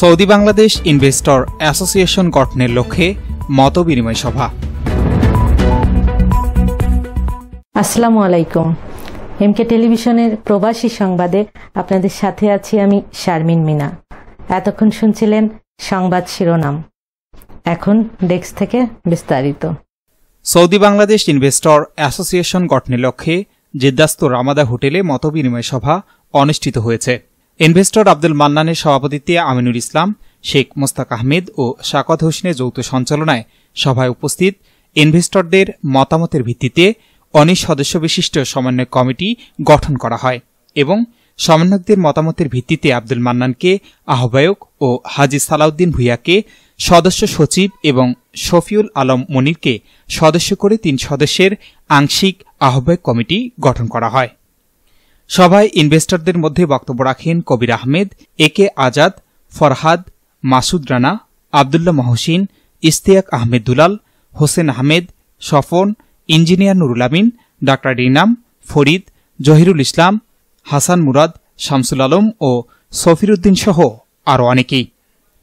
Saudi Bangladesh investor association গঠনের লক্ষ্যে মতবিনিময় সভা। আসসালামু আলাইকুম। এমকে টেলিভিশনের প্রবাসী সংবাদে আপনাদের সাথে আছি আমি শারমিন মিনা। এতক্ষণ শুনছিলেন সংবাদ শিরোনাম, এখন ডেস্ক থেকে বিস্তারিত। সৌদি বাংলাদেশ ইনভেস্টর অ্যাসোসিয়েশন গঠনের লক্ষ্যে জেদ্দাস্ত রামাদা হোটেলে মতবিনিময় সভা অনুষ্ঠিত হয়েছে। ইনভেস্টর আব্দুল মান্নানের সভাপতিত্বে আমিনুল ইসলাম, শেখ মোস্তাক আহমেদ ও শাকত হোসেনের যৌথ সঞ্চালনায় সভায় উপস্থিত ইনভেস্টরদের মতামতের ভিত্তিতে 19 সদস্য বিশিষ্ট সমন্বয় কমিটি গঠন করা হয় এবং সমন্বয়কদের মতামতের ভিত্তিতে আব্দুল মান্নানকে আহ্বায়ক ও হাজী সালাউদ্দিন ভুঁইয়াকে সদস্য সচিব এবং শফিউল আলম মনিরকে সদস্য করে 3 সদস্যের আংশিক আহ্বায়ক কমিটি গঠন করা হয়। সভায় ইনভেস্টরদের মধ্যে বক্তব্য রাখেন কবির আহমেদ, একে আজাদ, ফরহাদ, মাসুদ রানা, আবদুল্লাহ মহসিন, ইশতিয়াক আহমেদ দুলাল, হোসেন আহমেদ, স্বপন, ইঞ্জিনিয়ার নুরুল আমিন, ডা রিনাম, ফরিদ, জহিরুল ইসলাম, হাসান মুরাদ, শামসুল আলম ও সফিরউদ্দিন সহ আরও অনেকেই।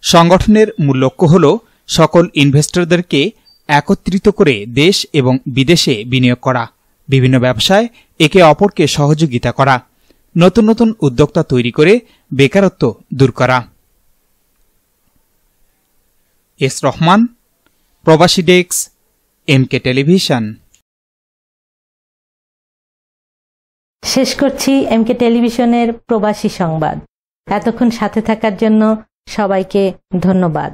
সংগঠনের মূল লক্ষ্য হল সকল ইনভেস্টরদেরকে একত্রিত করে দেশ এবং বিদেশে বিনিয়োগ করা, বিভিন্ন ব্যবসায় একে অপরকে সহযোগিতা করা, নতুন নতুন উদ্যোক্তা তৈরি করে বেকারত্ব দূর করা। এস রহমান, প্রবাসী ডেস্ক, এমকে টেলিভিশন। শেষ করছি এমকে টেলিভিশনের প্রবাসী সংবাদ। এতক্ষণ সাথে থাকার জন্য সবাইকে ধন্যবাদ।